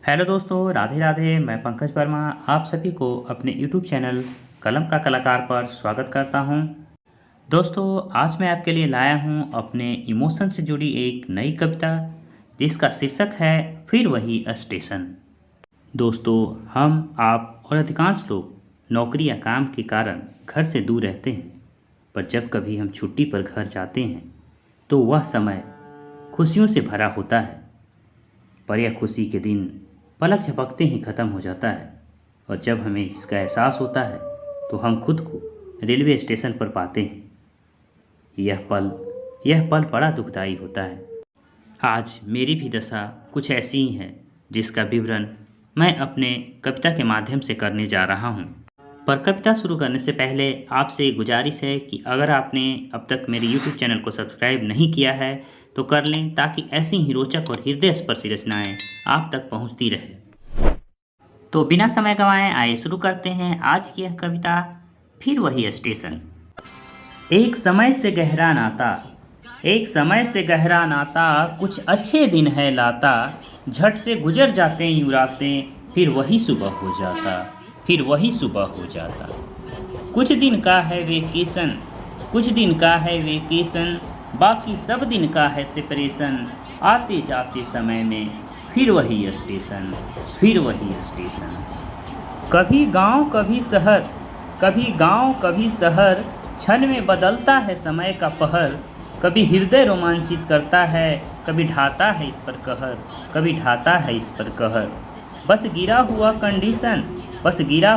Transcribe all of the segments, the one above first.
Hello दोस्तों, राधे राधे। मैं पंकज वर्मा आप सभी को अपने यूट्यूब चैनल कलम का कलाकार पर स्वागत करता हूं। दोस्तों, आज मैं आपके लिए लाया हूं अपने इमोशन से जुड़ी एक नई कविता जिसका शीर्षक है फिर वही स्टेशन। दोस्तों, हम आप और अधिकांश लोग नौकरी या काम के कारण घर से दूर रहते हैं, पर जब कभी हम छुट्टी पर घर जाते हैं तो वह समय खुशियों से भरा होता है। पर यह खुशी के दिन पलक झपकते ही ख़त्म हो जाता है, और जब हमें इसका एहसास होता है तो हम खुद को रेलवे स्टेशन पर पाते हैं। यह पल बड़ा दुखदाई होता है। आज मेरी भी दशा कुछ ऐसी ही है, जिसका विवरण मैं अपने कविता के माध्यम से करने जा रहा हूँ। पर कविता शुरू करने से पहले आपसे गुजारिश है कि अगर आपने अब तक मेरे YouTube चैनल को सब्सक्राइब नहीं किया है तो कर लें, ताकि ऐसी ही रोचक और हृदयस्पर्शी रचनाएं आप तक पहुंचती रहे। तो बिना समय गंवाए आइए शुरू करते हैं आज की यह कविता, फिर वही स्टेशन। एक समय से गहरा नाता कुछ अच्छे दिन है लाता, झट से गुजर जाते यूं रातें, फिर वही सुबह हो जाता। कुछ दिन का है वेकेशन, बाकी सब दिन का है सेपरेशन, आते जाते समय में फिर वही स्टेशन। कभी गांव कभी शहर, क्षण में बदलता है समय का पहर, कभी हृदय रोमांचित करता है, कभी ढाता है इस पर कहर। बस गिरा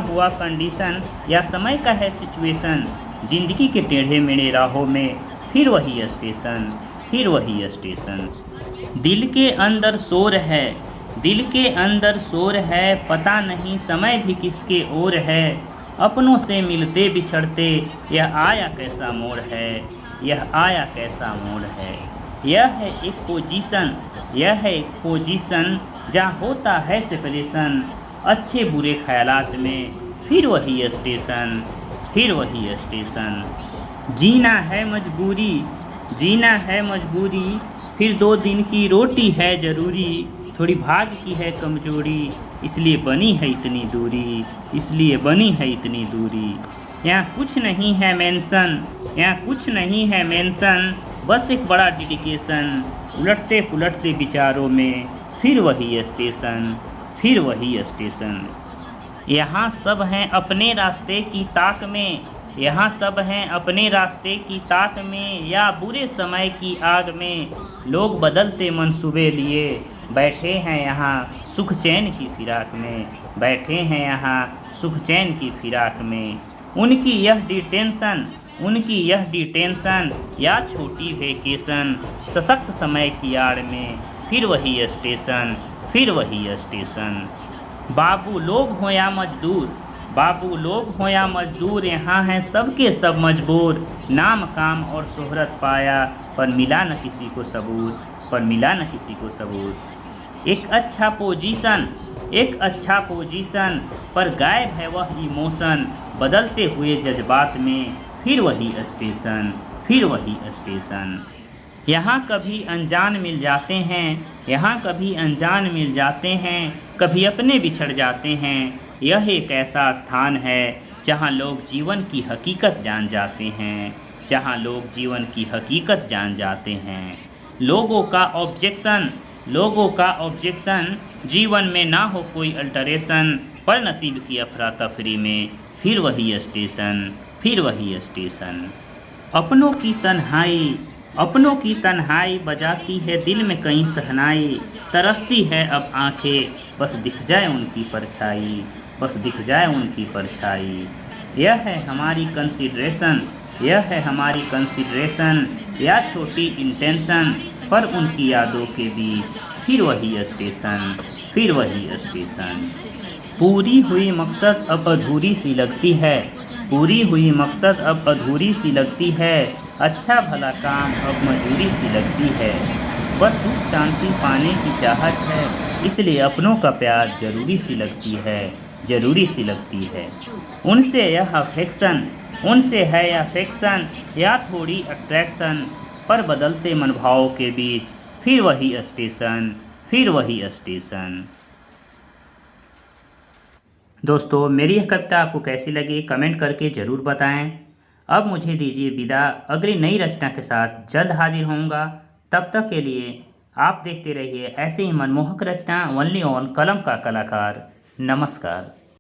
हुआ कंडीशन या समय का है सिचुएशन, जिंदगी के टेढ़े मेढ़े राहों में फिर वही स्टेशन। दिल के अंदर शोर है, पता नहीं समय भी किसके ओर है, अपनों से मिलते बिछड़ते यह आया कैसा मोड़ है। यह है एक पोजीशन जहाँ होता है सेपरेशन, अच्छे बुरे ख्यालात में फिर वही स्टेशन। जीना है मजबूरी, फिर 2 दिन की रोटी है ज़रूरी, थोड़ी भाग की है कमजोरी, इसलिए बनी है इतनी दूरी। यहाँ कुछ नहीं है मेंशन, बस एक बड़ा डेडिकेशन, उलटते पुलटते विचारों में फिर वही स्टेशन। यहाँ सब हैं अपने रास्ते की ताक में, या बुरे समय की आग में, लोग बदलते मंसूबे लिए बैठे हैं यहाँ सुख चैन की फिराक में। उनकी यह डिटेंशन या छोटी वेकेशन, सशक्त समय की आड़ में फिर वही स्टेशन। बाबू लोग हो या मजदूर, यहाँ हैं सबके सब मजबूर, नाम काम और शोहरत पाया, पर मिला न किसी को सबूत। एक अच्छा पोजीशन पर गायब है वह इमोशन, बदलते हुए जज्बात में फिर वही स्टेशन। यहाँ कभी अनजान मिल जाते हैं, कभी अपने बिछड़ जाते हैं। यह एक ऐसा स्थान है जहाँ लोग जीवन की हकीकत जान जाते हैं। लोगों का ऑब्जेक्शन जीवन में ना हो कोई अल्टरेशन, पर नसीब की अफरा तफरी में फिर वही स्टेशन। अपनों की तन्हाई बजाती है दिल में कहीं सहनाई, तरसती है अब आंखें बस दिख जाए उनकी परछाई। यह है हमारी कंसिडरेशन या छोटी इंटेंशन, पर उनकी यादों के बीच फिर वही स्टेशन। पूरी हुई मकसद अब अधूरी सी लगती है, अच्छा भला काम अब मजूरी सी लगती है, बस सुख शांति पाने की चाहत है, इसलिए अपनों का प्यार जरूरी सी लगती है। उनसे है या अफेक्शन या थोड़ी अट्रैक्शन, पर बदलते मनभावों के बीच फिर वही स्टेशन। दोस्तों मेरी यह कविता आपको कैसी लगी कमेंट करके ज़रूर बताएं। अब मुझे दीजिए विदा, अगली नई रचना के साथ जल्द हाजिर होऊंगा। तब तक के लिए आप देखते रहिए ऐसे ही मनमोहक रचना ओनली ऑन कलम का कलाकार। नमस्कार।